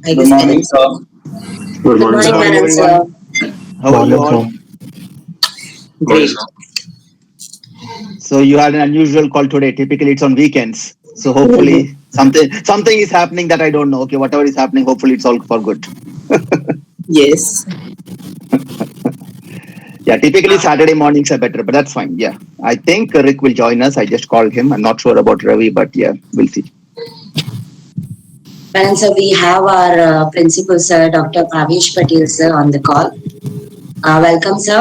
I Good guess morning, connect. sir. Good Good morning, morning, sir. Morning, Menon sir. everyone. How are you Morning, all? sir. Good, Great. sir. So you had an unusual call today. Typically, it's on weekends. So Mhm. hopefully something is happening that I don't know. Okay, whatever is happening, hopefully it's all for good. Yes. Yeah, typically Saturday mornings are better, but that's fine. Yeah, I think Rick will join us. I just called him. I'm not sure about Ravi, but yeah, we'll see. Menon sir, we have our principal sir, Dr. Bhavesh Patel sir, on the call. Welcome, sir.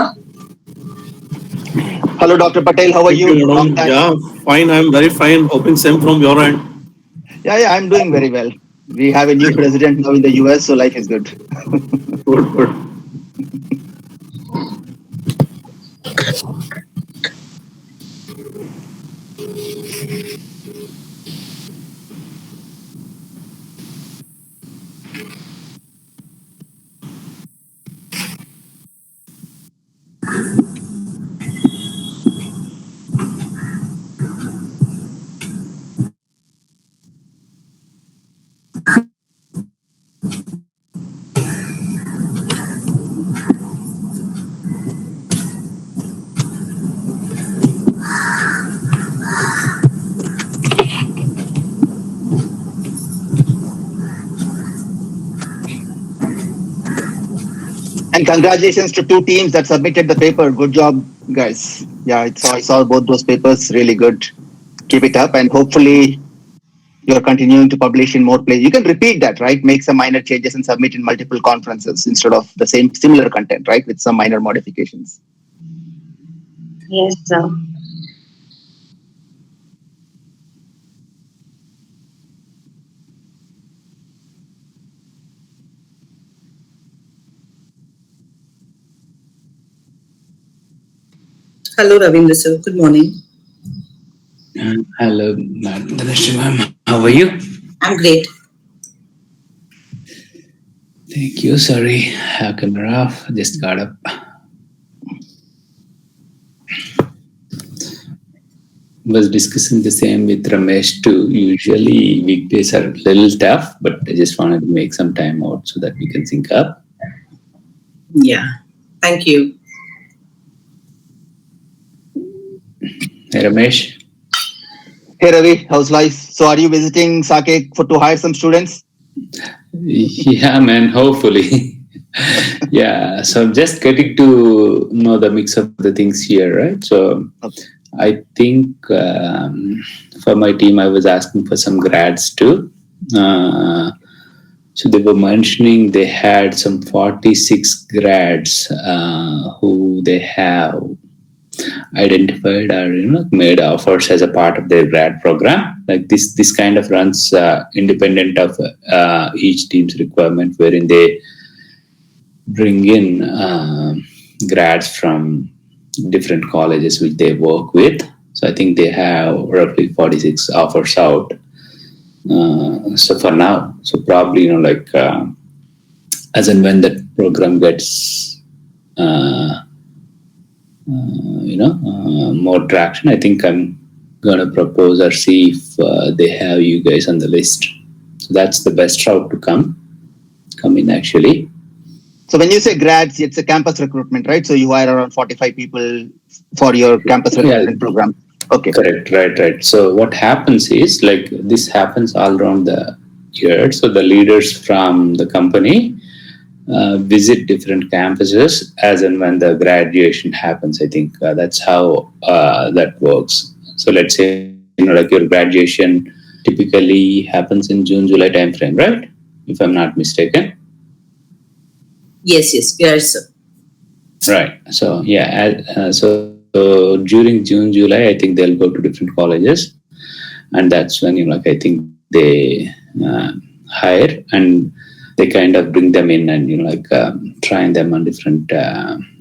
Hello, Dr. Patel. How are Thank you, you? Long madam. time. Yeah, fine. I'm very fine. Hoping same from your end. Yeah, I'm doing very well. We have a new president now in the US, so life is good. Good, good. And congratulations to two teams that submitted the paper. Good job, guys. Yeah, I saw both those papers. Really good. Keep it up, and hopefully you're continuing to publish in more places. You can repeat that, right? Make some minor changes and submit in multiple conferences instead of the same similar content, right? With some minor modifications. Yes, sir. Hello, Ravindra sir. Good morning. Hello, Madam Dhanashree ma'am. How are you? I'm great. Thank you. Sorry, camera off. Just got up. Was discussing the same with Ramesh too. Usually weekdays are a little tough, but I just wanted to make some time out so that we can sync up. Yeah. Thank you. Hey, Ramesh. Hey Ravi, how's life? So are you visiting SAKEC to hire some students? Yeah, man. Hopefully. Yeah. So I'm just getting to know the mix of the things here, right? So Okay. I think for my team, I was asking for some grads too. So they were mentioning they had some 46 grads who they have identified or made offers as a part of their grad program. Like this kind of runs independent of each team's requirement, wherein they bring in grads from different colleges which they work with. So I think they have roughly 46 offers out. So for now, so probably as and when that program gets more traction, I think I'm gonna propose or see if they have you guys on the list. So that's the best route to come in actually. So when you say grads, it's a campus recruitment, right? So you hire around 45 people for your campus recruitment program. Okay. Correct, right. So what happens is like this happens all around the year. So the leaders from the company visit different campuses as and when the graduation happens. I think that's how that works. So let's say like your graduation typically happens in June, July timeframe, right? If I'm not mistaken. Yes, sir. Right. So yeah, so during June, July, I think they'll go to different colleges, and that's when I think they hire and they kind of bring them in and train them on different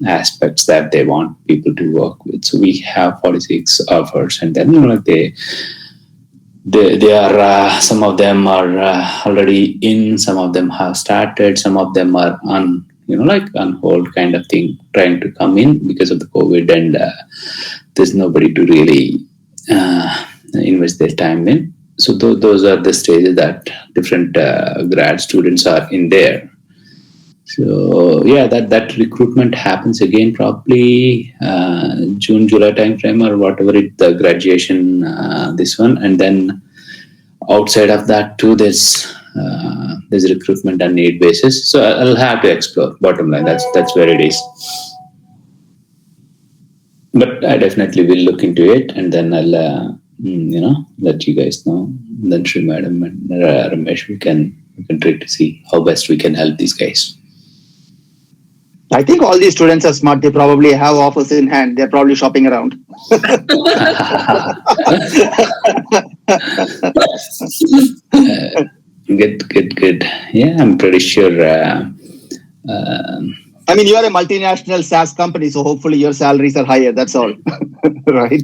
aspects that they want people to work with. So we have 46 offers, and then they are some of them are already in, some of them have started, some of them are on on hold kind of thing, trying to come in because of the COVID, and there's nobody to really invest their time in. So those are the stages that different grad students are in there. So yeah, that recruitment happens again probably June, July timeframe or whatever the graduation this one, and then outside of that too, there's recruitment on need basis. So I'll have to explore. Bottom line, that's where it is. But I definitely will look into it, and then I'll let you guys know. Then Sri Madam and Ramesh, we can try to see how best we can help these guys. I think all these students are smart. They probably have offers in hand. They're probably shopping around. Good. Yeah, I'm pretty sure. I mean, you are a multinational SaaS company, so hopefully your salaries are higher. That's all, right?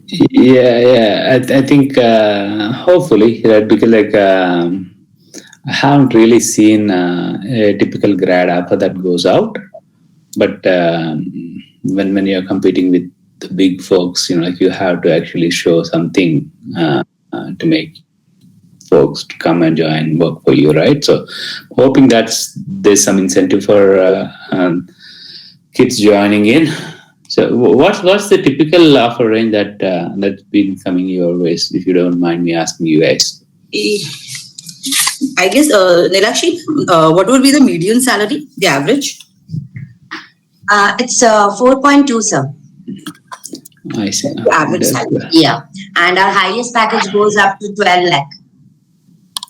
Yeah. I think hopefully, right? Because I haven't really seen a typical grad offer that goes out, but when you're competing with the big folks, you have to actually show something to make folks to come and join work for you, right? So hoping there's some incentive for kids joining in. So what's the typical offer range that's been coming your ways, if you don't mind me asking you guys? I guess, Nilakshi, what would be the median salary, the average? It's 4.2, sir. I see. Average salary. Yeah. And our highest package goes up to 12 lakh.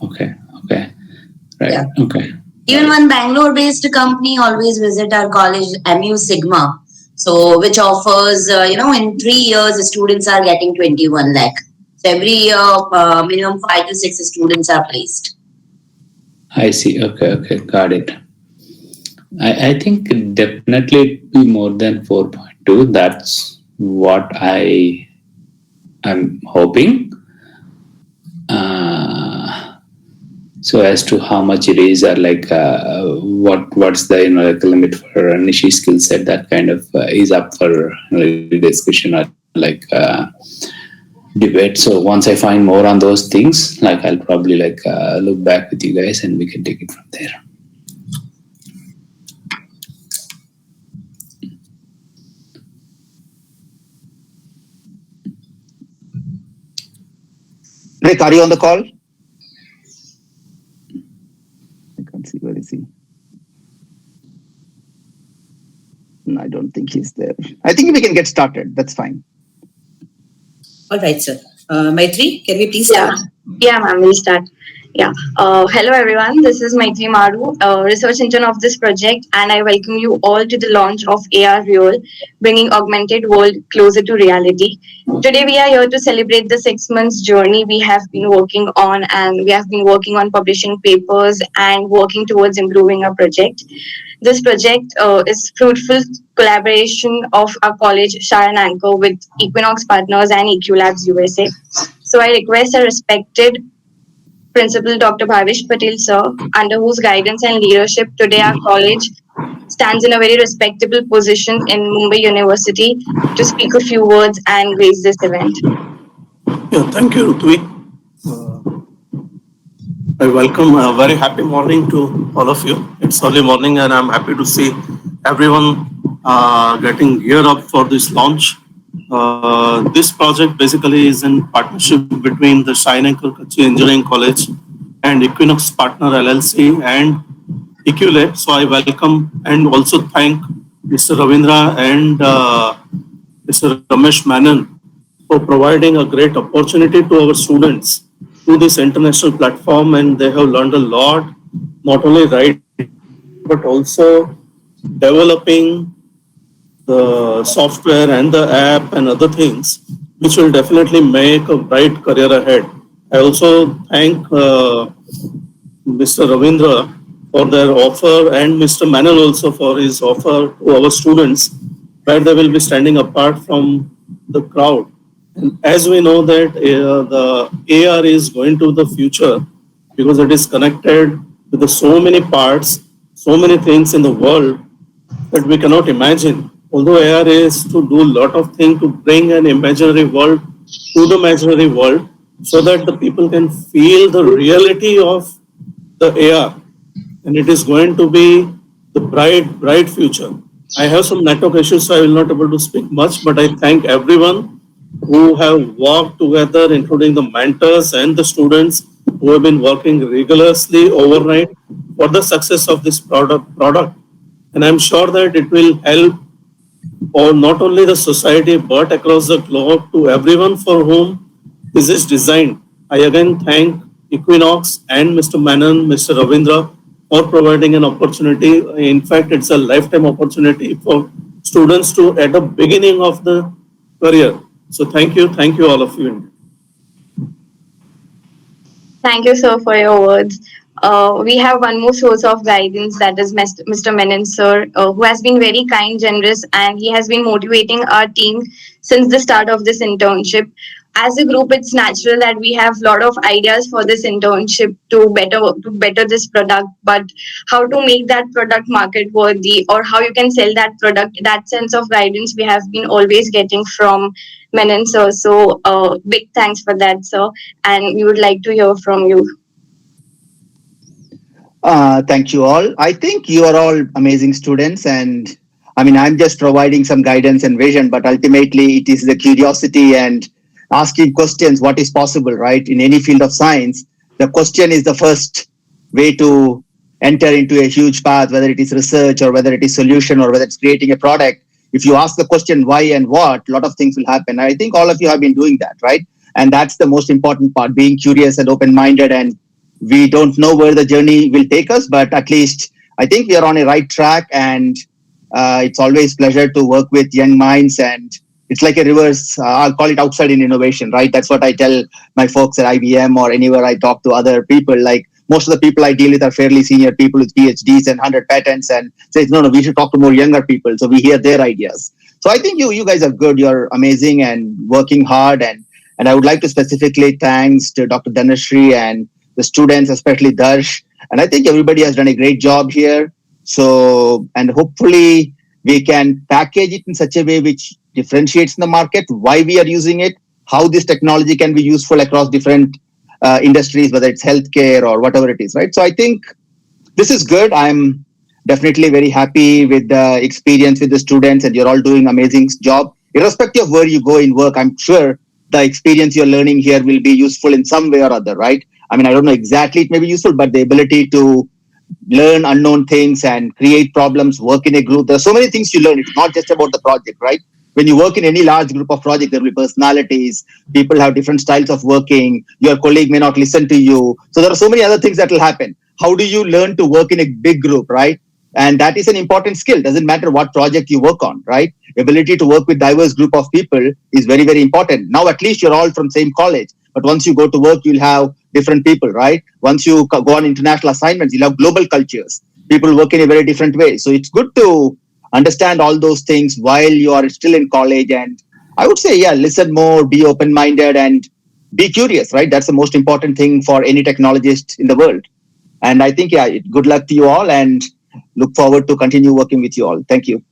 Okay. Right. Yeah. Okay. Even one Bangalore-based company always visit our college, MU Sigma. So, which offers, in 3 years, the students are getting 21 lakh. So, every year, minimum 5 to 6 students are placed. I see. Okay. Got it. I think it definitely be more than 4.2. That's what I'm hoping. So as to how much it is, or what's the limit for a niche skill set, that kind of is up for discussion or debate. So once I find more on those things, I'll probably look back with you guys and we can take it from there. Rick, are you on the call? I can't see. Where is he? No, I don't think he's there. I think we can get started. That's fine. All right, sir. Maitri, can we please start? Yeah, ma'am, we'll start. Yeah. Hello, everyone. This is Maitri Maru, research intern of this project, and I welcome you all to the launch of AReal, bringing augmented world closer to reality. Today, we are here to celebrate the 6 months journey we have been working on, and we have been working on publishing papers and working towards improving our project. This project is fruitful collaboration of our college, Sharon Anchor, with Equinox Partners and EQLabs USA. So I request a respected Principal Dr. Bhavish Patel, sir, under whose guidance and leadership today our college stands in a very respectable position in Mumbai University, to speak a few words and grace this event. Yeah, thank you, Rutvi. I welcome a very happy morning to all of you. It's early morning and I'm happy to see everyone getting geared up for this launch. This project basically is in partnership between the Shine and Kochi Engineering College and Equinox Partner LLC and EQLab. So I welcome and also thank Mr. Ravindra and Mr. Ramesh Menon for providing a great opportunity to our students through this international platform, and they have learned a lot, not only writing, but also developing the software and the app and other things, which will definitely make a bright career ahead. I also thank Mr. Ravindra for their offer and Mr. Menon also for his offer to our students, where they will be standing apart from the crowd. And as we know that the AR is going to the future because it is connected with so many parts, so many things in the world that we cannot imagine. Although AR is to do a lot of things to bring an imaginary world to the imaginary world, so that the people can feel the reality of the AR, and it is going to be the bright future. I have some network issues, so I will not able to speak much, but I thank everyone who have worked together, including the mentors and the students who have been working rigorously overnight for the success of this product. And I'm sure that it will help or not only the society but across the globe to everyone for whom this is designed. I again thank Equinox and Mr. Menon, Mr. Ravindra for providing an opportunity. In fact, it's a lifetime opportunity for students to at the beginning of the career. So thank you all of you. Thank you, sir, for your words. We have one more source of guidance, that is Mr. Menon, sir, who has been very kind, generous, and he has been motivating our team since the start of this internship. As a group, it's natural that we have a lot of ideas for this internship to better this product, but how to make that product market worthy or how you can sell that product, that sense of guidance we have been always getting from Menon, sir. So big thanks for that, sir. And we would like to hear from you. Thank you all. I think you are all amazing students, and I mean, I'm just providing some guidance and vision, but ultimately it is the curiosity and asking questions, what is possible, right? In any field of science, the question is the first way to enter into a huge path, whether it is research or whether it is solution or whether it's creating a product. If you ask the question why and what, a lot of things will happen. I think all of you have been doing that, right? And that's the most important part, being curious and open-minded. And we don't know where the journey will take us, but at least I think we are on a right track. And it's always pleasure to work with young minds, and it's like a reverse, I'll call it outside in innovation, right? That's what I tell my folks at IBM or anywhere I talk to other people. Like most of the people I deal with are fairly senior people with PhDs and 100 patents, and say, no, we should talk to more younger people. So we hear their ideas. So I think you guys are good. You're amazing and working hard. And I would like to specifically thanks to Dr. Dhanashree and the students, especially Darsh. And I think everybody has done a great job here. So, and hopefully we can package it in such a way which differentiates in the market, why we are using it, how this technology can be useful across different industries, whether it's healthcare or whatever it is, right? So I think this is good. I'm definitely very happy with the experience with the students, and you're all doing amazing job. Irrespective of where you go in work, I'm sure the experience you're learning here will be useful in some way or other, right? I mean, I don't know exactly it may be useful, but the ability to learn unknown things and create problems, work in a group. There are so many things you learn. It's not just about the project, right? When you work in any large group of projects, there will be personalities. People have different styles of working. Your colleague may not listen to you. So there are so many other things that will happen. How do you learn to work in a big group, right? And that is an important skill. Doesn't matter what project you work on, right? Ability to work with diverse group of people is very, very important. Now, at least you're all from same college. But once you go to work, you'll have different people, right? Once you go on international assignments, you'll have global cultures. People work in a very different way. So it's good to understand all those things while you are still in college. And I would say, yeah, listen more, be open-minded, and be curious, right? That's the most important thing for any technologist in the world. And I think, yeah, good luck to you all, and look forward to continue working with you all. Thank you.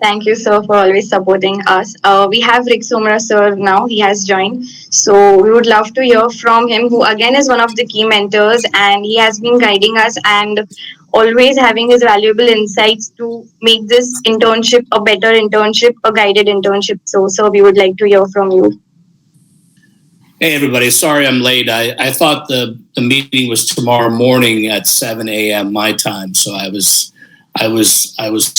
Thank you, sir, for always supporting us. We have Rick Somra, sir, now. He has joined. So we would love to hear from him, who again is one of the key mentors, and he has been guiding us and always having his valuable insights to make this internship a better internship, a guided internship. So, sir, we would like to hear from you. Hey, everybody. Sorry I'm late. I thought the meeting was tomorrow morning at 7 a.m. my time, so I was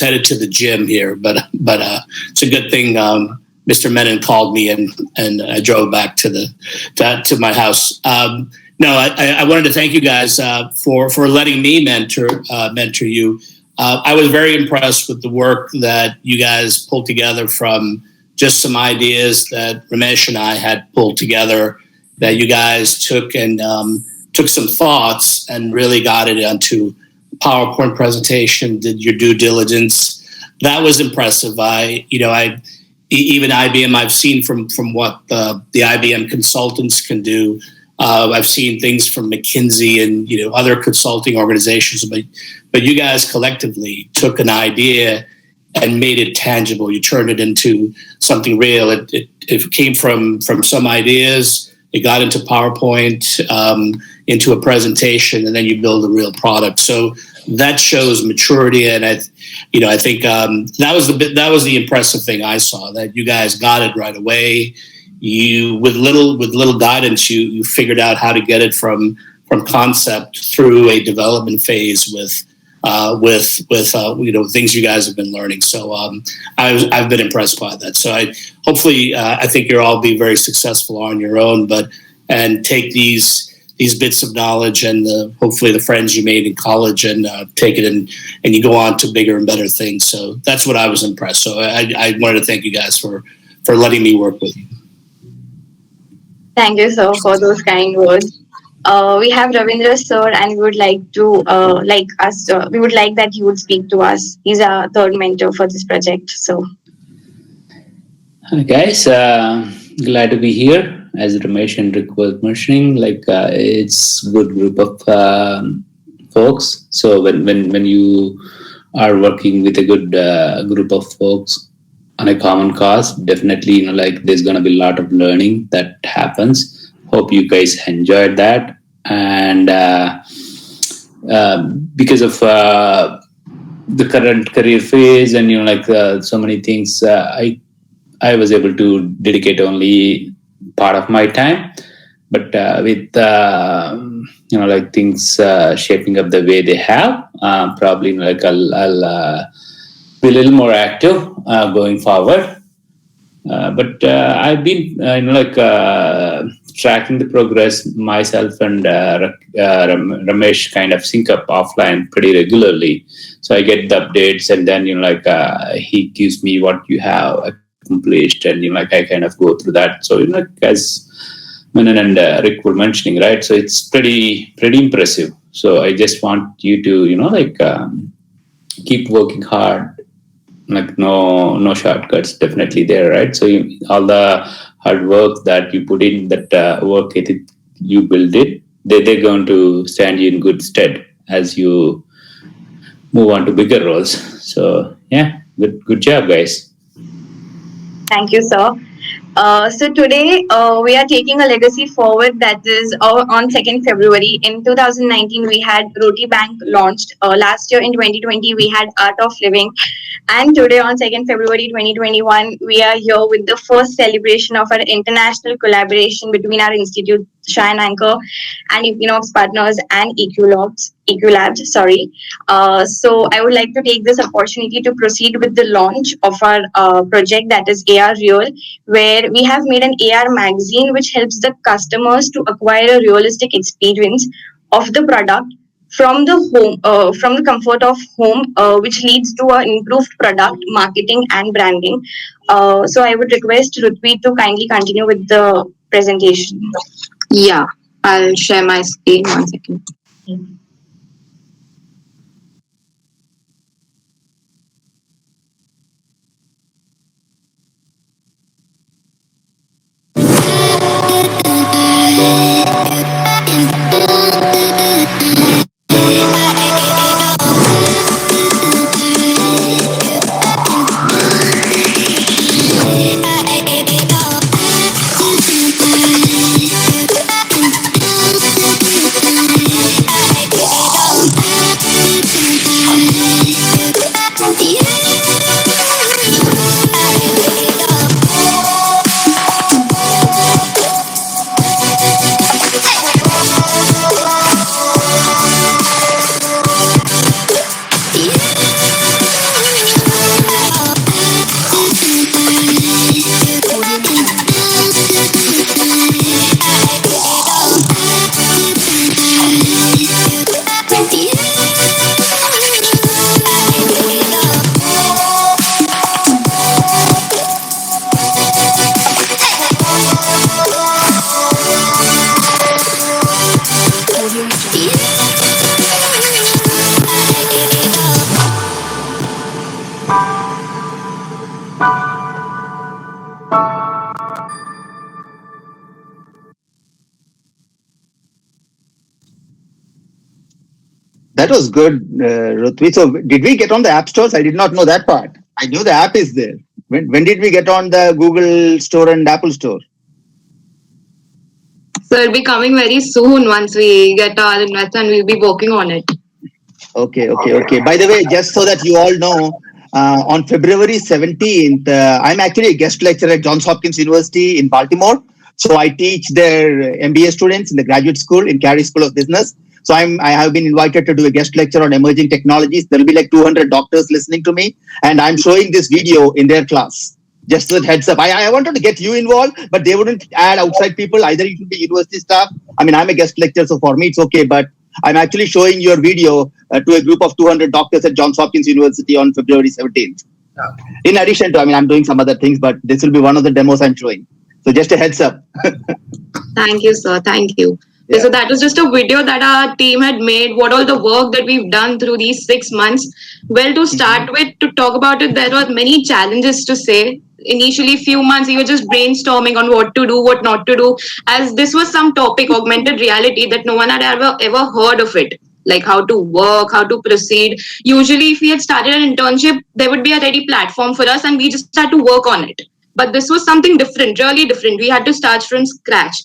headed to the gym here, but it's a good thing Mr. Menon called me and I drove back to my house. No, I wanted to thank you guys for letting me mentor you. I was very impressed with the work that you guys pulled together from just some ideas that Ramesh and I had pulled together, that you guys took some thoughts and really got it onto PowerPoint presentation, did your due diligence. That was impressive. Even IBM, I've seen from what the IBM consultants can do. I've seen things from McKinsey and other consulting organizations, but you guys collectively took an idea and made it tangible. You turned it into something real. It came from some ideas it got into PowerPoint, into a presentation, and then you build a real product. So that shows maturity, and I think that was the impressive thing I saw, that you guys got it right away. You with little guidance, you figured out how to get it from concept through a development phase with things you guys have been learning. So I've been impressed by that. So I think you'll all be very successful on your own, and take these bits of knowledge and hopefully the friends you made in college and take it and you go on to bigger and better things. So that's what I was impressed. So I wanted to thank you guys for letting me work with you. Thank you, sir, for those kind words. We have Ravindra, sir, and we would like that he would speak to us. He's our third mentor for this project. So, hi guys, glad to be here. As Ramesh and Rick was mentioning, it's a good group of folks. So when you are working with a good group of folks on a common cause, definitely there's gonna be a lot of learning that happens. Hope you guys enjoyed that, and because of the current career phase and so many things, I was able to dedicate only part of my time, but with things shaping up the way they have, probably I'll be a little more active going forward. But I've been tracking the progress myself, and Ramesh kind of sync up offline pretty regularly. So I get the updates, and then he gives me what you have accomplished, and I kind of go through that. So as Menon and Rick were mentioning, right? So it's pretty impressive. So I just want you to keep working hard. No shortcuts, definitely there, right? So all the hard work that you put in, that work ethic you build it, they're going to stand you in good stead as you move on to bigger roles. So yeah, good job, guys. thank you, sir. So today we are taking a legacy forward, that is on 2nd February. In 2019, we had Roti Bank launched. Last year in 2020, we had Art of Living. And today on 2nd February 2021, we are here with the first celebration of our international collaboration between our institute, Shine Anchor, and Equinox Partners and EQLabs. So I would like to take this opportunity to proceed with the launch of our project, that is AReal, where we have made an AR magazine which helps the customers to acquire a realistic experience of the product from the home, from the comfort of home, which leads to an improved product marketing and branding. So I would request Rutvi to kindly continue with the presentation. Yeah, I'll share my screen 1 second. That was good, Rutvi. So did we get on the app stores? I did not know that part. I knew the app is there. When did we get on the Google Store and Apple Store? So it'll be coming very soon once we get our investment and we'll be working on it. Okay. By the way, just so that you all know, on February 17th, I'm actually a guest lecturer at Johns Hopkins University in Baltimore. So I teach their MBA students in the graduate school in Carey School of Business. So I have been invited to do a guest lecture on emerging technologies. There'll be like 200 doctors listening to me, and I'm showing this video in their class. Just a heads up. I wanted to get you involved, but they wouldn't add outside people. Either it should be university staff. I mean, I'm a guest lecturer, so for me it's okay. But I'm actually showing your video to a group of 200 doctors at Johns Hopkins University on February 17th. In addition to, I'm doing some other things, but this will be one of the demos I'm showing. So just a heads up. Thank you, sir. Thank you. Yeah. So that was just a video that our team had made, what all the work that we've done through these 6 months. Well, to start with, to talk about it, there were many challenges to say. Initially, few months, we were just brainstorming on what to do, what not to do, as this was some topic, augmented reality, that no one had ever heard of it. Like how to work, how to proceed. Usually, if we had started an internship, there would be a ready platform for us and we just had to work on it. But this was something different, really different. We had to start from scratch.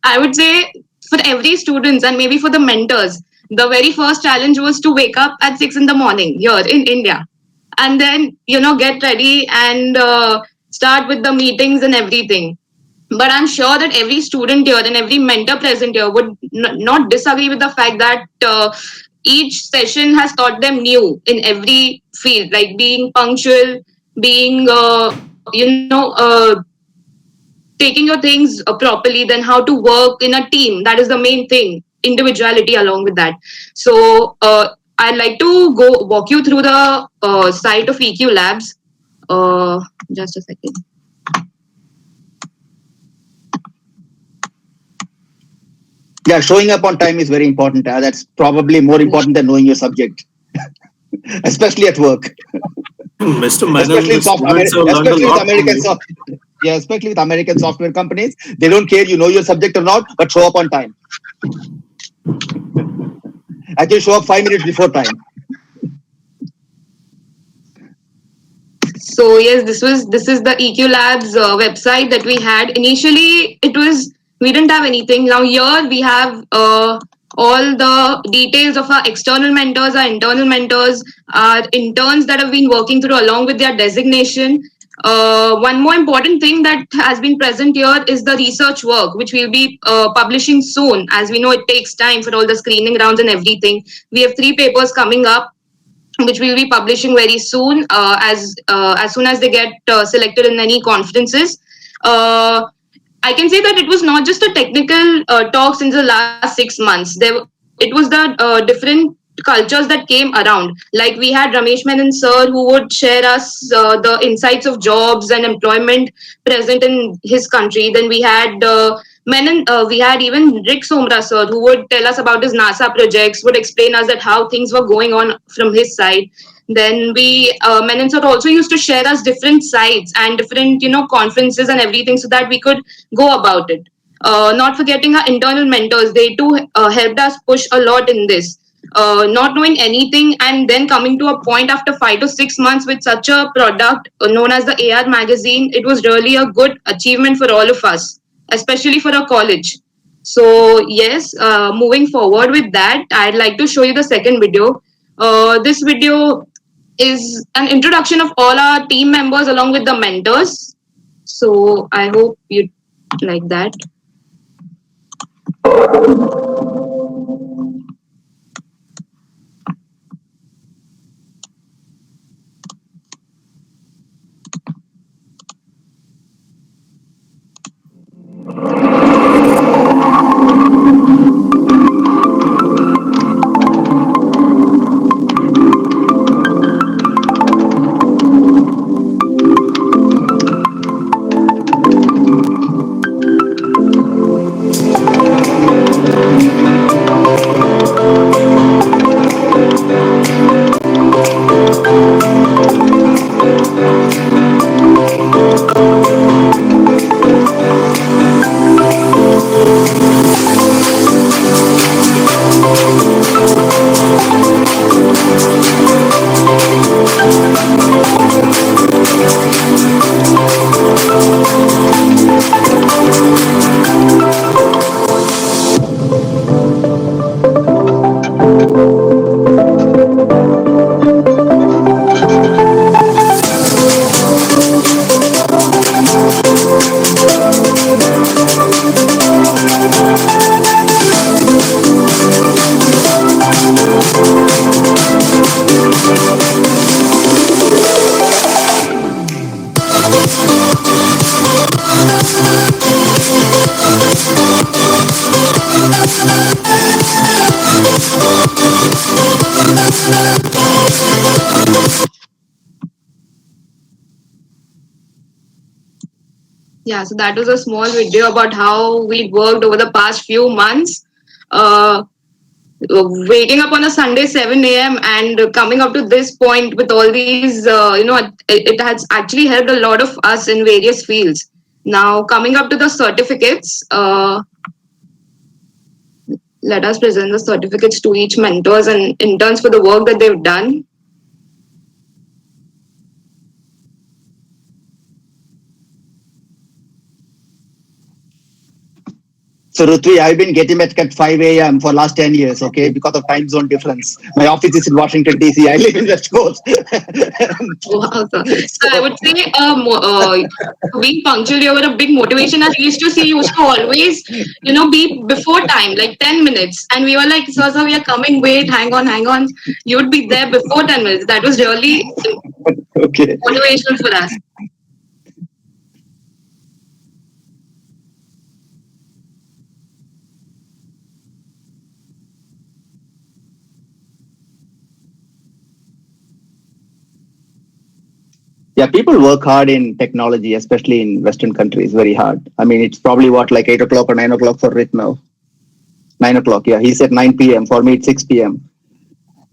I would say for every students and maybe for the mentors, the very first challenge was to wake up at 6 in the morning here in India. And then, get ready and start with the meetings and everything. But I'm sure that every student here and every mentor present here would not disagree with the fact that each session has taught them new in every field, like being punctual, being, taking your things properly, then how to work in a team. That is the main thing, individuality along with that. So I'd like to go walk you through the site of EQLabs. Just a second. Yeah, showing up on time is very important. That's probably more important than knowing your subject, especially at work. Mr. Menon, Especially the students have learned a with lot from American you. Yeah, especially with American software companies. They don't care you know your subject or not, but show up on time. Actually, show up 5 minutes before time. So yes, this is the EQLabs website that we had. Initially, we didn't have anything. Now here we have all the details of our external mentors, our internal mentors, our interns that have been working through along with their designation. One more important thing that has been present here is the research work, which we'll be publishing soon. As we know, it takes time for all the screening rounds and everything. We have 3 papers coming up, which we'll be publishing very soon, as soon as they get selected in any conferences. I can say that it was not just a technical talk since the last 6 months. It was the different cultures that came around. Like we had Ramesh Menon sir, who would share us the insights of jobs and employment present in his country. Then we had Menon, we had even Rick Somra sir, who would tell us about his NASA projects, would explain us that how things were going on from his side. Then Menon sir also used to share us different sites and different, conferences and everything so that we could go about it. Not forgetting our internal mentors, they too helped us push a lot in this. Not knowing anything and then coming to a point after 5 to 6 months with such a product known as the AR magazine, it was really a good achievement for all of us, especially for a college. So yes, moving forward with that, I'd like to show you the second video. This video is an introduction of all our team members along with the mentors. So I hope you like that. Yeah, so that was a small video about how we worked over the past few months. Uh, Waking up on a Sunday 7 a.m. and coming up to this point with all these, it has actually helped a lot of us in various fields. Now, coming up to the certificates, let us present the certificates to each mentors and interns for the work that they've done. So Rutvi, I've been getting up at 5 a.m. for last 10 years, okay, because of time zone difference. My office is in Washington, D.C. I live in West Coast. Wow, sir. So I would say being punctual, you were a big motivation. I used to see you used to always, be before time, like 10 minutes. And we were like, so we are coming, wait, hang on. You would be there before 10 minutes. That was really Okay. motivational for us. Yeah, people work hard in technology, especially in Western countries, very hard. I mean, it's probably like 8 o'clock or 9 o'clock for Rit now. 9 o'clock, yeah. He said 9 p.m. For me, it's 6 p.m.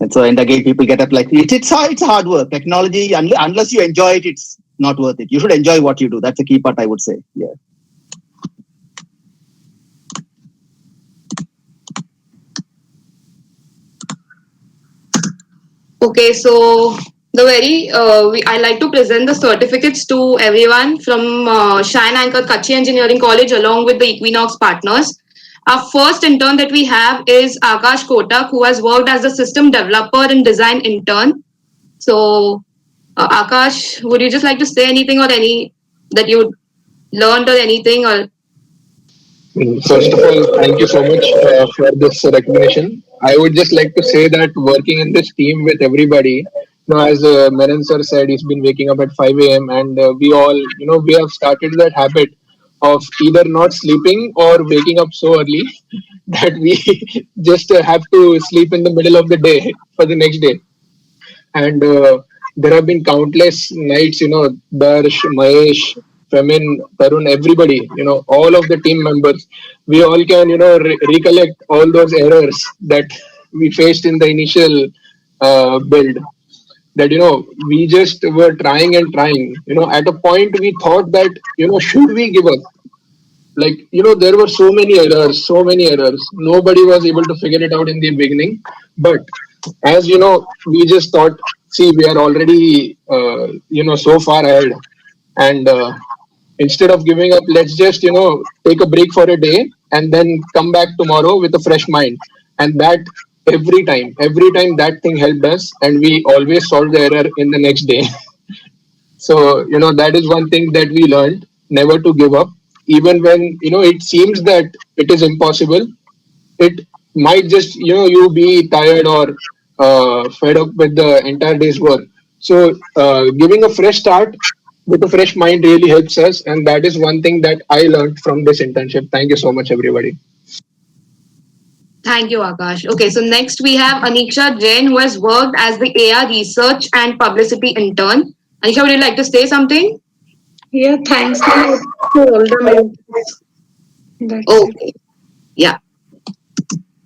And again, people get up like, it's hard work. Technology, unless you enjoy it, it's not worth it. You should enjoy what you do. That's the key part, I would say. Yeah. Okay, so I like to present the certificates to everyone from Shine Anchor Kachi Engineering College along with the Equinox Partners. Our first intern that we have is Akash Kotak, who has worked as a system developer and design intern. So, Akash, would you just like to say anything or any that you learned or anything or? First of all, thank you so much for this recognition. I would just like to say that working in this team with everybody, as Menon sir said, he's been waking up at 5 a.m. and we all, we have started that habit of either not sleeping or waking up so early that we just have to sleep in the middle of the day for the next day. And there have been countless nights, Darsh, Mahesh, Femin, Tarun, everybody, all of the team members, we all can, recollect all those errors that we faced in the initial build. That, we just were trying and trying. At a point we thought that, should we give up? Like, there were so many errors. Nobody was able to figure it out in the beginning. But as we just thought, see, we are already, so far ahead. And instead of giving up, let's just, take a break for a day and then come back tomorrow with a fresh mind. And that every time that thing helped us and we always solved the error in the next day. So, that is one thing that we learned, never to give up. Even when, it seems that it is impossible, it might just, you be tired or fed up with the entire day's work. So, giving a fresh start with a fresh mind really helps us. And that is one thing that I learned from this internship. Thank you so much, everybody. Thank you, Akash. Okay, so next we have Aniksha Jain, who has worked as the AR research and publicity intern. Aniksha, would you like to say something? Yeah, thanks to all the mentors. Okay. Yeah.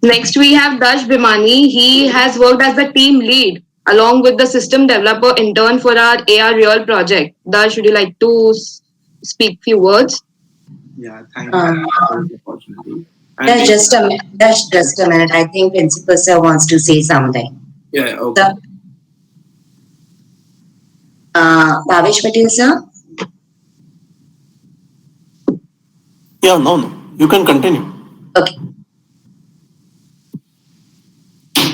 Next we have Dash Bhimani. He has worked as the team lead along with the system developer intern for our AReal project. Dash, would you like to speak few words? Yeah, thank you for the opportunity. That's just a minute. That's just a minute. I think Principal Sir wants to say something. Yeah, okay. Bhavesh Patel Sir? Yeah, no. You can continue. Okay.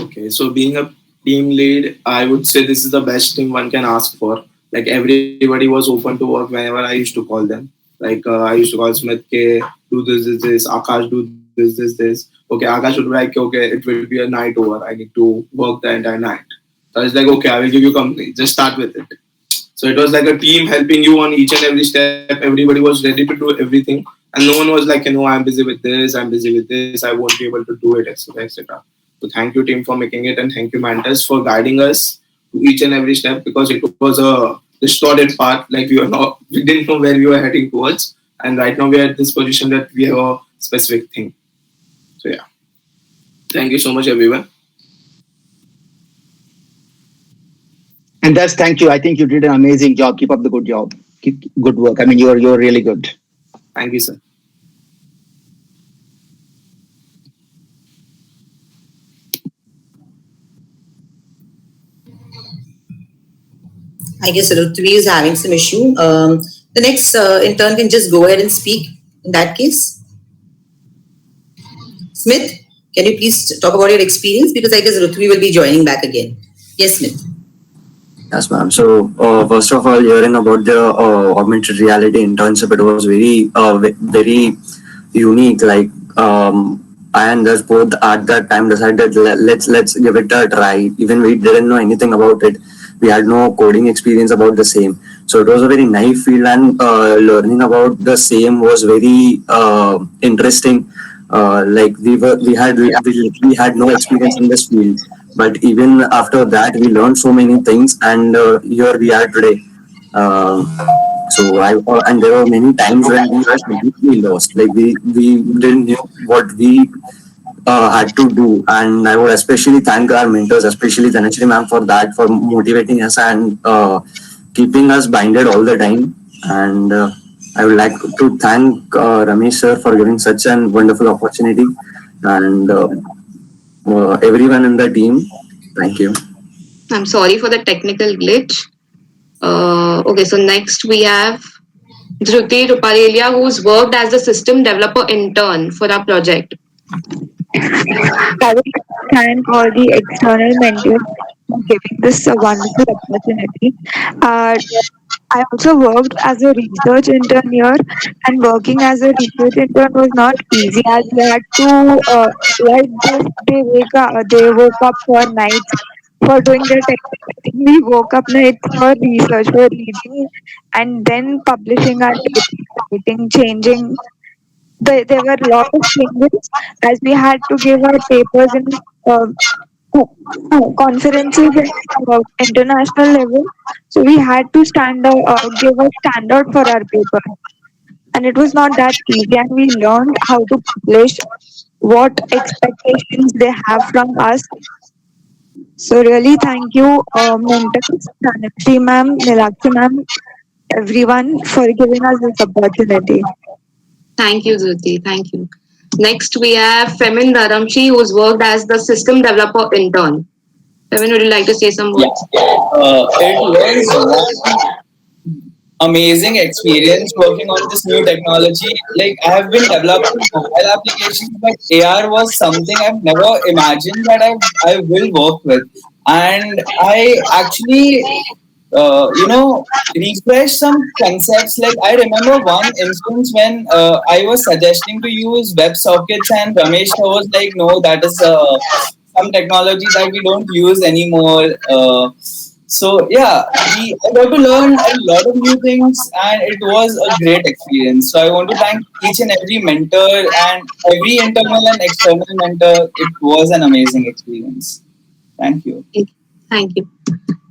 Okay, so being a team lead, I would say this is the best thing one can ask for. Like everybody was open to work whenever I used to call them. Like I used to call Smith, do this, Akash, do this. Okay, Akash would be like, okay, it will be a night over. I need to work the entire night. So I was like, okay, I will give you company. Just start with it. So it was like a team helping you on each and every step. Everybody was ready to do everything. And no one was like, I'm busy with this, I won't be able to do it, etc. etc. So thank you, team, for making it. And thank you, mentors, for guiding us to each and every step because it was a distorted path. Like we didn't know where we were heading towards. and right now we are at this position that we have a specific thing. So yeah, thank you so much, everyone. And that's thank you. I think you did an amazing job. Keep up the good job. Keep good work. I mean, you're really good. Thank you, sir. I guess Rutvi is having some issue. The next intern can just go ahead and speak in that case. Smith, can you please talk about your experience? Because I guess Rutvi will be joining back again. Yes, Smith. Yes, ma'am. So, first of all, hearing about the augmented reality internship, it was very unique. Like, I and us both at that time decided let's give it a try. Even we didn't know anything about it. We had no coding experience about the same. So it was a very nice field, and learning about the same was very interesting. Like we had no experience in this field, but even after that we learned so many things, and here we are today. uh, and there were many times when we were completely lost, like we didn't know what we had to do. And I would especially thank our mentors, especially Dhanashree ma'am, for that, for motivating us and keeping us binded all the time. And I would like to thank Ramesh sir for giving such a wonderful opportunity, and everyone in the team. Thank you. I'm sorry for the technical glitch. Okay, so next we have Dhruti Ruparelia, who's worked as the system developer intern for our project. I would like to thank all the external mentors for giving this a wonderful opportunity. I also worked as a research intern here, and working as a research intern was not easy, as we had to like they woke up for nights for doing their technical thing. We woke up nights for research, for reading, and then publishing our papers, writing, changing. There were a lot of changes, as we had to give our papers in uh, conferences at international level. So we had to give a standard for our paper, and it was not that easy. And we learned how to publish, what expectations they have from us. So really, thank you, mentors, Dhanashree ma'am, Nilakshi ma'am, everyone for giving us this opportunity. Thank you, Dhruti. Thank you. Next, we have Femin Dharamshi, who's worked as the system developer intern. Femin, would you like to say some words? It was one amazing experience working on this new technology. Like, I have been developing mobile applications, but AR was something I've never imagined that I will work with. And I actually refresh some concepts. Like, I remember one instance when I was suggesting to use web sockets, and Ramesh was like, no, that is some technology that we don't use anymore. So yeah, I got to learn a lot of new things, and it was a great experience. So I want to thank each and every mentor and every internal and external mentor. It was an amazing experience. Thank you. Thank you.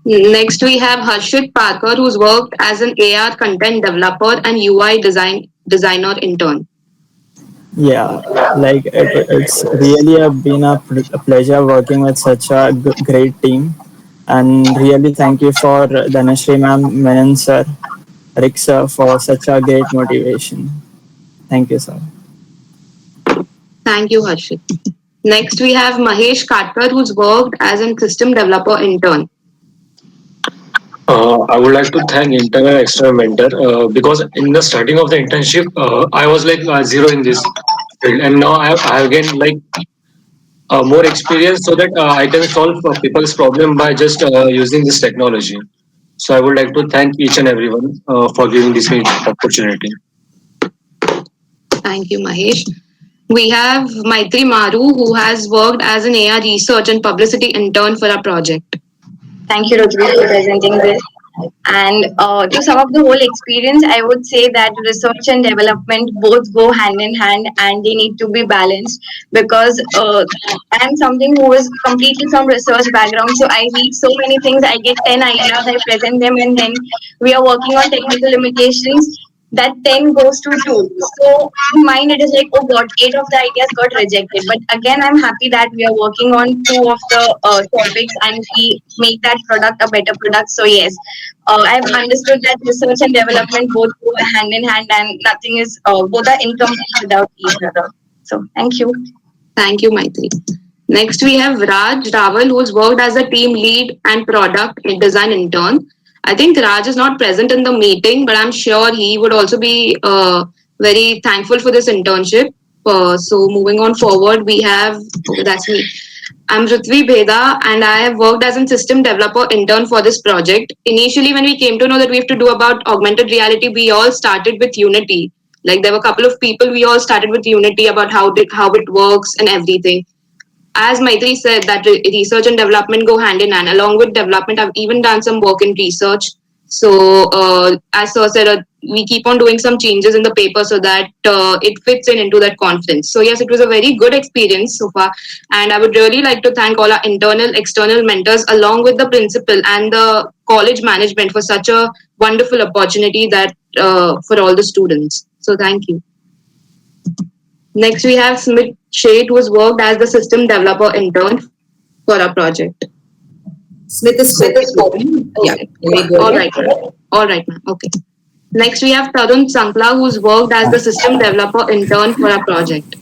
Next, we have Harshit Parker, who's worked as an AR content developer and UI designer intern. Yeah, like it's really been a pleasure working with such a great team. And really thank you for Dhanashree ma'am, Menon sir, Rick sir for such a great motivation. Thank you, sir. Thank you, Harshit. Next, we have Mahesh Katkar, who's worked as a system developer intern. I would like to thank internal and external mentor because in the starting of the internship, I was like zero in this field, and now I have gained like more experience so that I can solve people's problem by just using this technology. So I would like to thank each and everyone for giving this opportunity. Thank you, Mahesh. We have Maitri Maru, who has worked as an AR research and publicity intern for our project. Thank you, Rotary, for presenting this. And to sum up the whole experience, I would say that research and development both go hand in hand, and they need to be balanced, because I am something who is completely from research background. So I read so many things, I get 10 ideas, I present them, and then we are working on technical limitations. that 10 goes to 2. So in mine, it is like, oh God, 8 of the ideas got rejected. But again, I'm happy that we are working on 2 of the topics and we make that product a better product. So yes, I've understood that research and development both go hand in hand and nothing is, both are incomplete without each other. So thank you. Thank you, Maitri. Next, we have Raj Raval, who's worked as a team lead and product design intern. I think Raj is not present in the meeting, but I'm sure he would also be very thankful for this internship. So, moving on forward, we have, oh, that's me. I'm Ritvi Bheda, and I have worked as a system developer intern for this project. Initially, when we came to know that we have to do about augmented reality, we all started with Unity. Like there were a couple of people, we all started with Unity about how it works and everything. As Maitri said, that research and development go hand in hand. Along with development, I've even done some work in research. So, as Sir said, we keep on doing some changes in the paper so that it fits in into that conference. So, yes, it was a very good experience so far. And I would really like to thank all our internal, external mentors, along with the principal and the college management for such a wonderful opportunity that for all the students. So, thank you. Next, we have Smith Shade, who has worked as the system developer intern for our project. Smith is spoken. Yeah, very good. All right, ma'am. All right, ma'am. Okay. Next, we have Tarun Sankla, who's worked as the system developer intern for our project.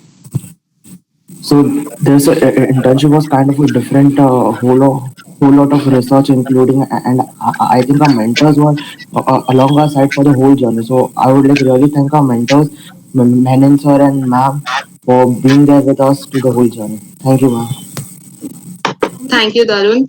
So this internship was kind of a different whole lot of research, including and I think our mentors were along our side for the whole journey. So I would like really thank our mentors, Menon sir and ma'am, for being there with us to the whole journey. Thank you, ma'am. Thank you, Tarun.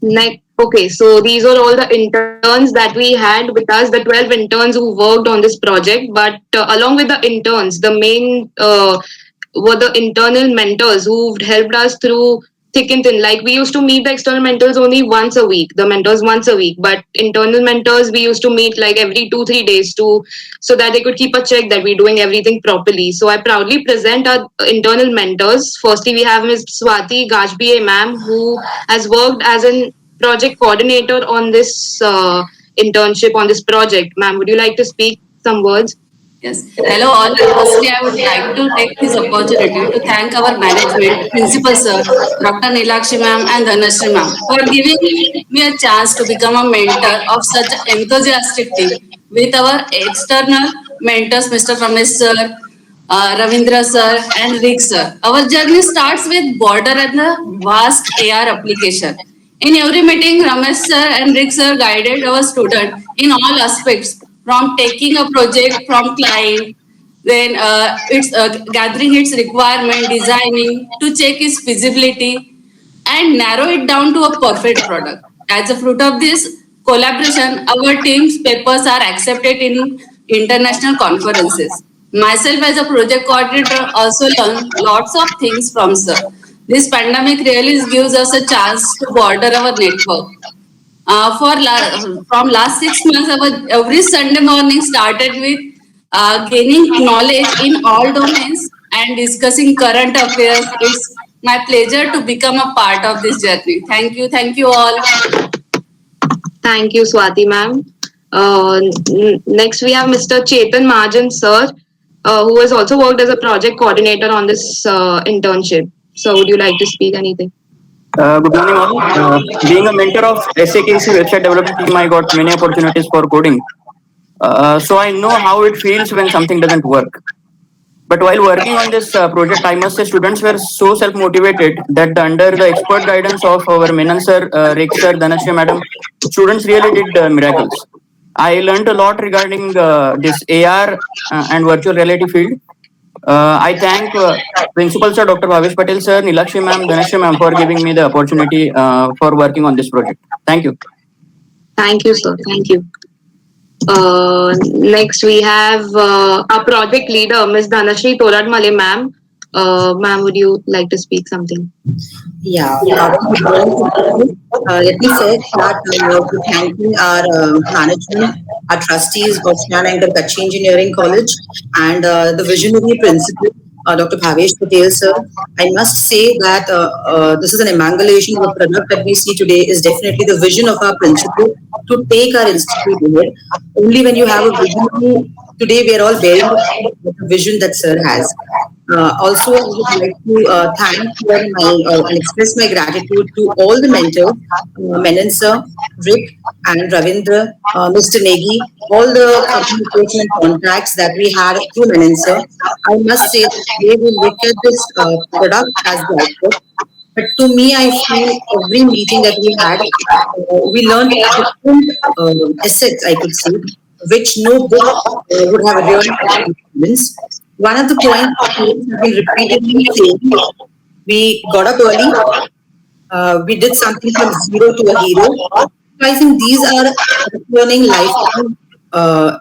Next, okay, so these are all the interns that we had with us, the 12 interns who worked on this project. But along with the interns, the main were the internal mentors who helped us through thick and thin. Like we used to meet the external mentors only once a week, the mentors once a week, but internal mentors we used to meet like every 2-3 days to so that they could keep a check that we're doing everything properly. So I proudly present our internal mentors. Firstly, we have Ms. Swati Gajbie, ma'am, who has worked as an project coordinator on this internship on this project. Ma'am, would you like to speak some words? Yes. Hello all. Firstly, I would like to take this opportunity to thank our management, Principal Sir, Dr. Nilakshi Ma'am and Dhanashri Ma'am for giving me a chance to become a mentor of such an enthusiastic team with our external mentors, Mr. Ramesh Sir, Ravindra Sir and Rick Sir. Our journey starts with border and the vast AR application. In every meeting, Ramesh Sir and Rick Sir guided our student in all aspects from taking a project from client, then it's gathering its requirement, designing to check its feasibility and narrow it down to a perfect product. As a fruit of this collaboration, our team's papers are accepted in international conferences. Myself as a project coordinator also learn lots of things from sir. This pandemic really gives us a chance to broaden our network. From last 6 months, every Sunday morning started with gaining knowledge in all domains and discussing current affairs. It's my pleasure to become a part of this journey. Thank you all. Thank you, Swati ma'am. Next, we have Mr. Chetan Mahajan sir, who has also worked as a project coordinator on this internship. So, would you like to speak anything? Good morning, all. Being a mentor of SAKEC website development team, I got many opportunities for coding. So I know how it feels when something doesn't work. But while working on this project, I must say students were so self-motivated that under the expert guidance of our Menon sir, Rick sir, Dhanashri madam, students really did miracles. I learned a lot regarding this AR and virtual reality field. I thank Principal Sir Dr. Bhavesh Patel Sir, Nilakshi Ma'am, Dhanashri Ma'am for giving me the opportunity for working on this project. Thank you. Thank you, sir. Thank you. Next, we have our project leader, Ms. Dhanashri Toradmale, ma'am. Ma'am, would you like to speak something? Yeah, let me say that we're thanking our management, our trustees of Shan Anchor Kachi Engineering College, and the visionary principal, Dr. Bhavesh Patel, sir. I must say that this is an amalgamation. The product that we see today is definitely the vision of our principal to take our institute ahead. Only when you have a vision, today we are all bearing the vision that sir has. Also, I would like to thank for my and express my gratitude to all the mentors, Menon sir, Rick, and Ravindra, Mr. Negi, all the communication and contacts that we had through Menon sir. I must say that they will look at this product as the output. But to me, I feel every meeting that we had, we learned different assets, I could say, which no book would have really influence. One of the points students have been repeatedly saying, we got up early, we did something from zero to a hero. So I think these are learning lifetime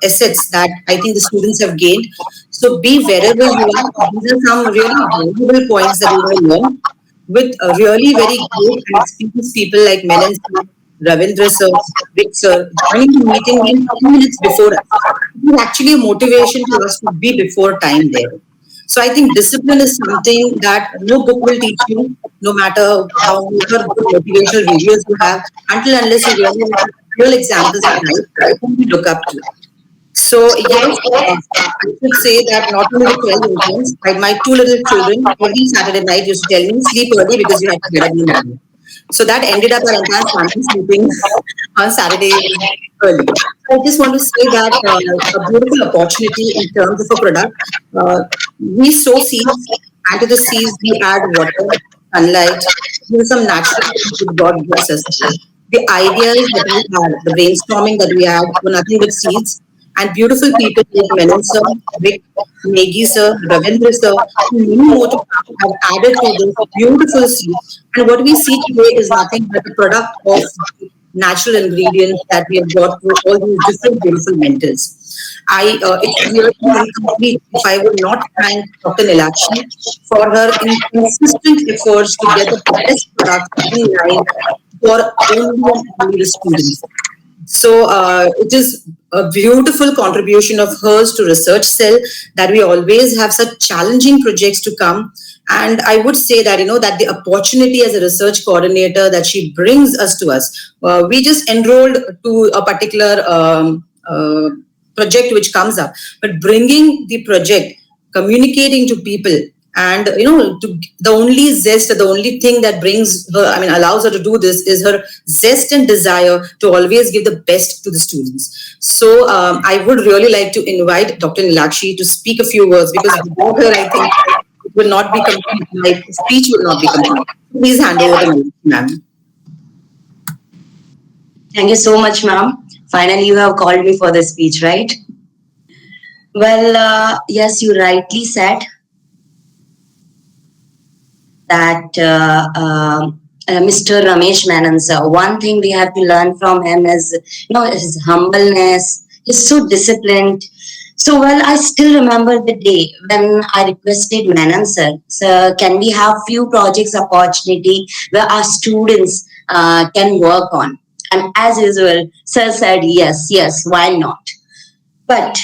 assets that I think the students have gained. So be wherever you are. These are some really valuable points that you will learn with really very great and experienced people like Menon sir, Ravindra sir, Vic sir, joining the meeting even 2 minutes before us. It is actually a motivation to us to be before time there. So I think discipline is something that no book will teach you, no matter how good motivational videos you have, until unless you really have real examples in life whom you look up to. So yes, I should say that not only the 12 interns, like my two little children, every Saturday night used to tell me, sleep early because you have to get up in the morning. So that ended up our entire family sleeping on Saturday early. So I just want to say that a beautiful opportunity in terms of a product. We sow seeds, and to the seeds we add water, sunlight, some natural things that God gives us. The ideas that we had, the brainstorming that we had were nothing but seeds. And beautiful people like Menon sir, Vic, Negi sir, Ravindra sir, and many more to come have added to this beautiful seed. And what we see today is nothing but a product of the natural ingredients that we have got through all these different beautiful mentors. It would really be incomplete if I would not thank Dr. Nilakshi for her consistent efforts to get the best product in line for only and only the students. So it is a beautiful contribution of hers to Research Cell that we always have such challenging projects to come. And I would say that, that the opportunity as a research coordinator that she brings us to us, we just enrolled to a particular project which comes up, but bringing the project, communicating to people, and the only zest, the only thing that brings her, allows her to do this is her zest and desire to always give the best to the students. So I would really like to invite Dr. Nilakshi to speak a few words, because without her, I think it will not be complete. My speech will not be complete. Please hand over the mic, ma'am. Thank you so much, ma'am. Finally, you have called me for the speech, right? Well, yes, you rightly said that Mr. Ramesh Menon, sir. One thing we have to learn from him is, his humbleness. He's so disciplined. So, well, I still remember the day when I requested Menon, sir, can we have few projects opportunity where our students can work on? And as usual, sir said, yes, why not? But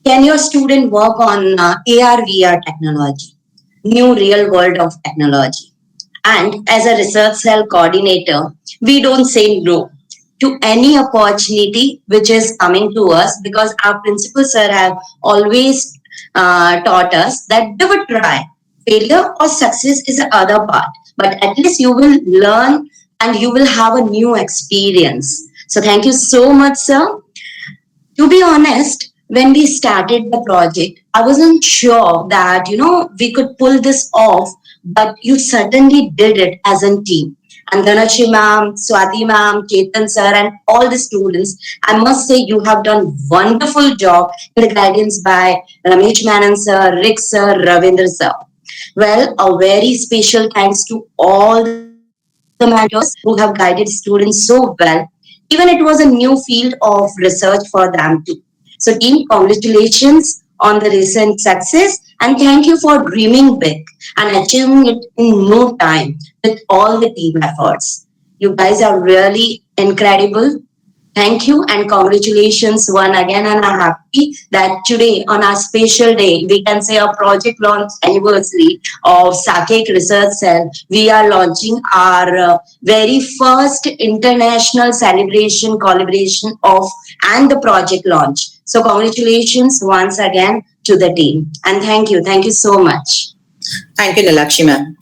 can your student work on AR/VR technology? New real world of technology. And as a research cell coordinator, we don't say no to any opportunity which is coming to us, because our principal sir have always taught us that they would try. Failure or success is the other part, but at least you will learn and you will have a new experience. So thank you so much, sir. To be honest, when we started the project, I wasn't sure that, we could pull this off, but you certainly did it as a team. And Dhanashri ma'am, Swati ma'am, Ketan sir, and all the students, I must say you have done wonderful job in the guidance by Ramesh Menon sir, Rick sir, Ravindra sir. Well, a very special thanks to all the mentors who have guided students so well. Even it was a new field of research for them too. So team, congratulations on the recent success, and thank you for dreaming big and achieving it in no time with all the team efforts. You guys are really incredible. Thank you and congratulations one again. And I'm happy that today, on our special day, we can say a project launch anniversary of SAKEC Research Cell. We are launching our very first international celebration collaboration of and the project launch. So, congratulations once again to the team. And thank you so much. Thank you, Nilakshi ma'am.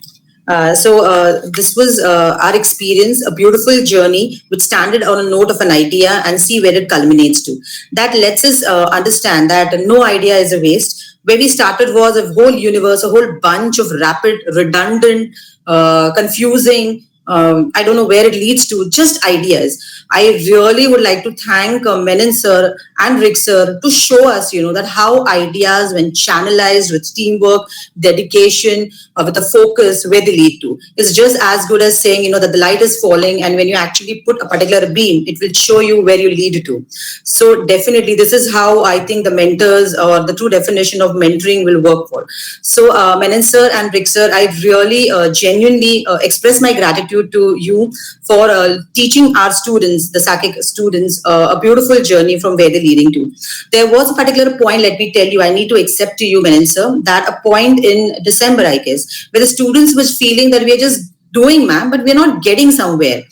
This was our experience, a beautiful journey which started on a note of an idea and see where it culminates to. That lets us understand that no idea is a waste. Where we started was a whole universe, a whole bunch of rapid, redundant, confusing, I don't know where it leads to, just ideas. I really would like to thank Menon sir and Rick sir to show us, that how ideas, when channelized with teamwork, dedication, with a focus, where they lead to. It's just as good as saying, that the light is falling, and when you actually put a particular beam, it will show you where you lead to. So definitely, this is how I think the mentors or the true definition of mentoring will work for. So Menon sir and Rick sir, I really genuinely express my gratitude to you for teaching our students, the SAKEC students, a beautiful journey from where they're leading to. There was a particular point, let me tell you, I need to accept to you, Menon sir, that a point in December, I guess, where the students was feeling that we are just doing, ma'am, but we're not getting somewhere.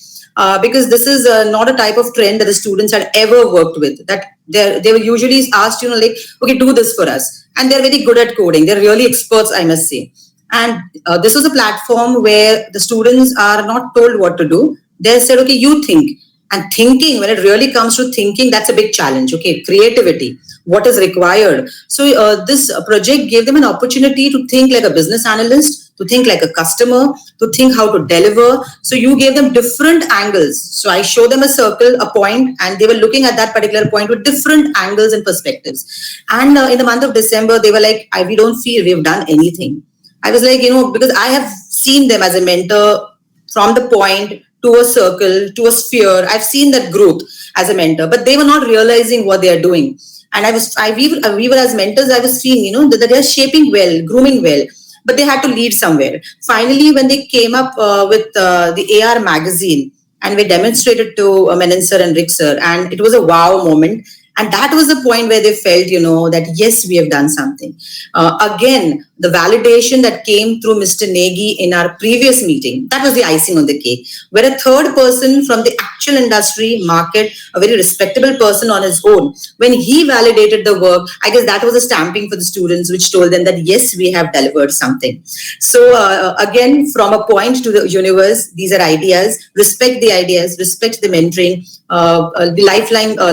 Because this is not a type of trend that the students had ever worked with. That they were usually asked, like, okay, do this for us. And they're very good at coding. They're really experts, I must say. And this was a platform where the students are not told what to do. They said, okay, you think. And thinking, when it really comes to thinking, that's a big challenge. Okay, creativity, what is required. So this project gave them an opportunity to think like a business analyst, to think like a customer, to think how to deliver. So you gave them different angles. So I showed them a circle, a point, and they were looking at that particular point with different angles and perspectives. And in the month of December, they were like, we don't feel we've done anything. I was like, because I have seen them as a mentor from the point to a circle, to a sphere. I've seen that growth as a mentor, but they were not realizing what they are doing. And we were as mentors, I was seeing, that they are shaping well, grooming well, but they had to lead somewhere. Finally, when they came up with the AR magazine, and we demonstrated to Menon sir and Rick sir, and it was a wow moment. And that was the point where they felt, that yes, we have done something. Again, the validation that came through Mr. Negi in our previous meeting, that was the icing on the cake, where a third person from the actual industry, market, a very respectable person on his own, when he validated the work, I guess that was a stamping for the students, which told them that yes, we have delivered something. So again, from a point to the universe, these are ideas. Respect the ideas, respect the mentoring, the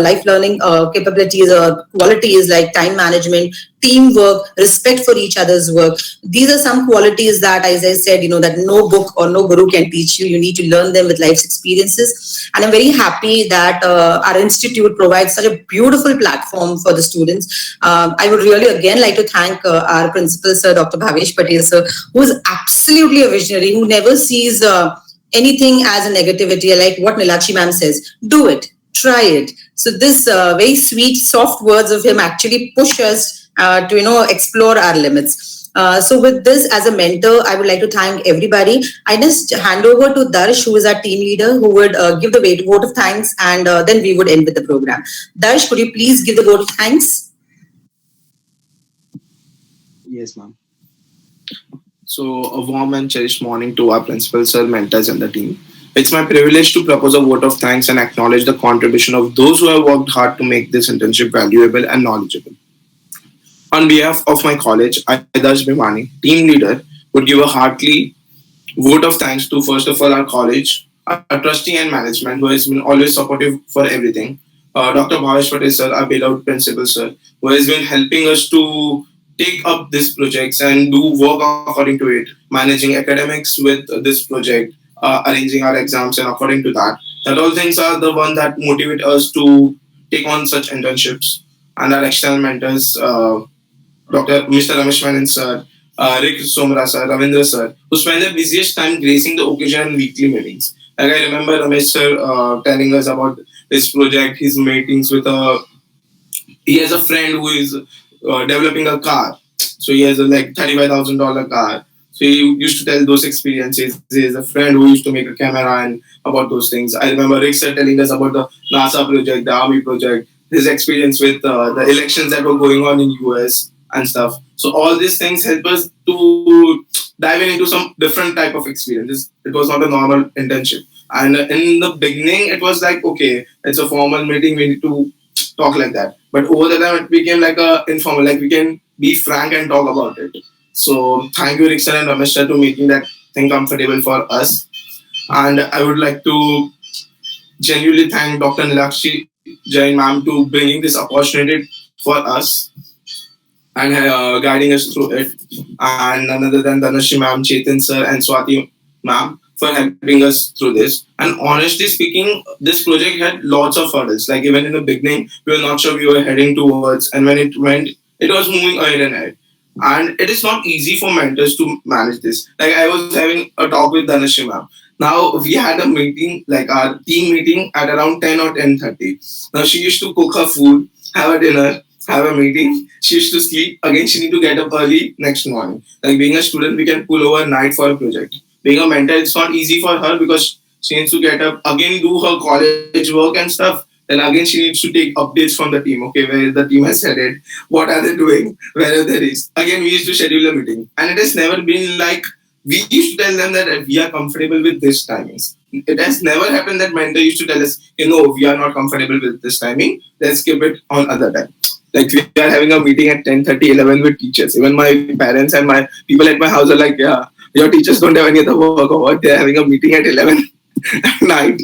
life learning capabilities or qualities like time management, teamwork, respect for each other's work. These are some qualities that, as I said, that no book or no guru can teach you. You need to learn them with life's experiences. And I'm very happy that our institute provides such a beautiful platform for the students. I would really again like to thank our principal, sir, Dr. Bhavesh Patel, sir, who is absolutely a visionary, who never sees anything as a negativity, like what Nilakshi ma'am says, do it, try it. So this very sweet, soft words of him actually push us to, explore our limits. So with this, as a mentor, I would like to thank everybody. I just hand over to Darsh, who is our team leader, who would give the vote of thanks, and then we would end with the program. Darsh, could you please give the vote of thanks? Yes, ma'am. So, a warm and cherished morning to our principal, sir, mentors, and the team. It's my privilege to propose a vote of thanks and acknowledge the contribution of those who have worked hard to make this internship valuable and knowledgeable. On behalf of my college, Adarsh Bhimani, team leader, would give a hearty vote of thanks to, first of all, our college, our trustee and management, who has been always supportive for everything. Dr. Bhavesh Patel, sir, our beloved principal, sir, who has been helping us to take up these projects and do work according to it, managing academics with this project, arranging our exams, and according to that. That all things are the one that motivate us to take on such internships. And our external mentors, Dr. Mr. Ramesh Menon, sir, Rick Somra, sir, Ravindra, sir, who spend their busiest time gracing the occasion and weekly meetings. Like I remember Ramesh, sir, telling us about his project, his meetings with he has a friend who is developing a car. So he has a like $35,000 car. So he used to tell those experiences. He is a friend who used to make a camera and about those things. I remember Rick sir telling us about the NASA project, the Army project, his experience with the elections that were going on in US and stuff. So all these things help us to dive into some different type of experiences. It was not a normal internship. And in the beginning, it was like, okay, it's a formal meeting, we need to talk like that. But over the time, it became like a informal, like we can be frank and talk about it. So thank you, Rickson and Ramesh, to making that thing comfortable for us. And I would like to genuinely thank Dr. Nilakshi Jain ma'am to bringing this opportunity for us and guiding us through it. And none other than Dhanashri ma'am, Chetan sir, and Swati ma'am for helping us through this. And honestly speaking, this project had lots of hurdles. Like even in the beginning, we were not sure we were heading towards, and when it went, it was moving ahead and ahead. And it is not easy for mentors to manage this. Like I was having a talk with Dhanashri ma'am. Now we had a meeting, like our team meeting at around 10 or 10:30. Now she used to cook her food, have a dinner, have a meeting. She used to sleep. Again, she need to get up early next morning. Like being a student, we can pull over night for a project. Being a mentor, it's not easy for her because she needs to get up, again do her college work and stuff. Then again, she needs to take updates from the team. Okay, where the team has headed, what are they doing, where are they reached. Again, we used to schedule a meeting, and it has never been like we used to tell them that we are comfortable with this timings. It has never happened that mentor used to tell us, we are not comfortable with this timing. Let's keep it on other time. Like we are having a meeting at 10:30, 11 with teachers. Even my parents and my people at my house are like, yeah, your teachers don't have any other work or what? They're having a meeting at 11 at night.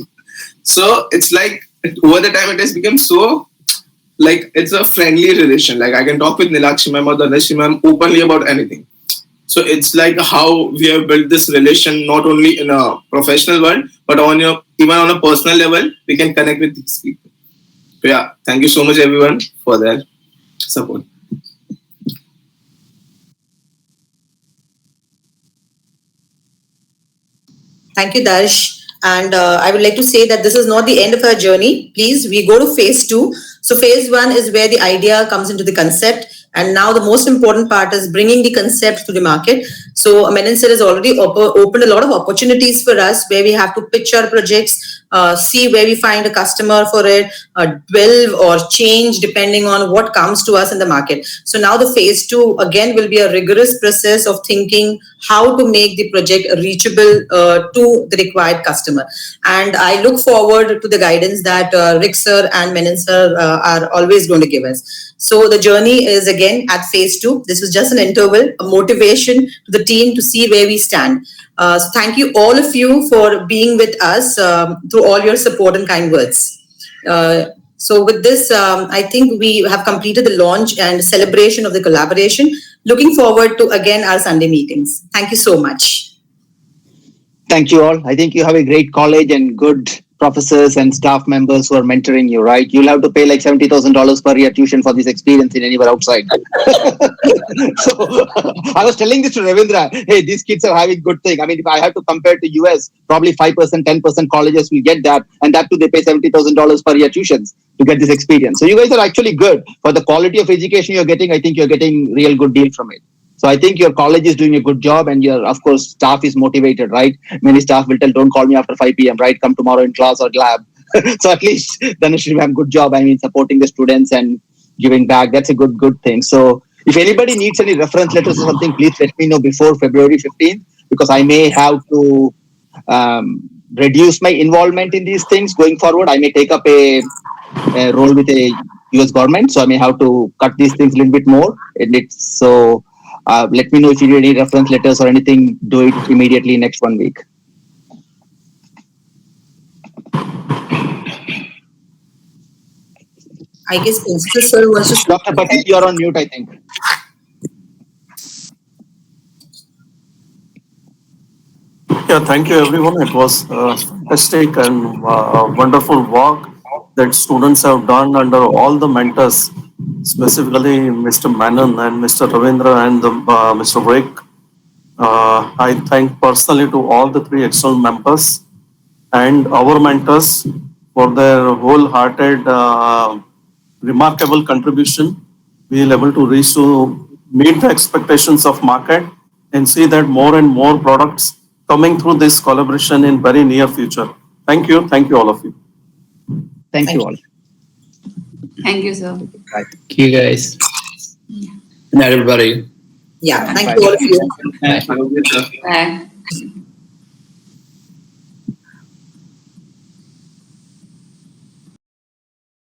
So it's like over the time it has become so like it's a friendly relation. Like I can talk with Nilakshi ma'am or Dhanashri ma'am openly about anything. So it's like how we have built this relation not only in a professional world, but even on a personal level, we can connect with these people. So yeah, thank you so much everyone for their support. Thank you, Darsh. And I would like to say that this is not the end of our journey. Please, we go to phase two. So, phase one is where the idea comes into the concept. And now the most important part is bringing the concept to the market. So, Menon sir has already opened a lot of opportunities for us where we have to pitch our projects, see where we find a customer for it, dwell or change depending on what comes to us in the market. So, now the phase two again will be a rigorous process of thinking how to make the project reachable to the required customer. And I look forward to the guidance that Rick sir and Menon sir are always going to give us. So the journey is again at phase two. This was just an interval, a motivation to the team to see where we stand. So thank you all of you for being with us through all your support and kind words. So with this, I think we have completed the launch and celebration of the collaboration. Looking forward to again our Sunday meetings. Thank you so much. Thank you all. I think you have a great college and good professors and staff members who are mentoring you, right? You'll have to pay like $70,000 per year tuition for this experience in anywhere outside. So I was telling this to Ravindra, hey, these kids are having good thing. I mean, if I have to compare to US, probably 5%, 10% colleges will get that. And that too, they pay $70,000 per year tuitions to get this experience. So you guys are actually good. For the quality of education you're getting, I think you're getting real good deal from it. So I think your college is doing a good job and your, of course, staff is motivated, right? Many staff will tell, don't call me after 5 p.m., right? Come tomorrow in class or lab. So at least Dhanashri ma'am, good job. I mean, supporting the students and giving back. That's a good thing. So if anybody needs any reference letters or something, please let me know before February 15th, because I may have to reduce my involvement in these things going forward. I may take up a role with a US government. So I may have to cut these things a little bit more. Let me know if you need any reference letters or anything. Do it immediately next 1 week. I guess Principal Sir wants to... Dr. Patil, you're on mute, I think. Yeah, thank you everyone. It was fantastic and wonderful work that students have done under all the mentors, specifically Mr. Menon and Mr. Ravindra and Mr. Rick. I thank personally to all the three external members and our mentors for their wholehearted, remarkable contribution. We will able to reach to meet the expectations of market and see that more and more products coming through this collaboration in very near future. Thank you. Thank you, all of you. Thank you all. Thank you, sir. Thank you, guys. Good night, everybody. Yeah, thank you all of you. Thank you. Bye.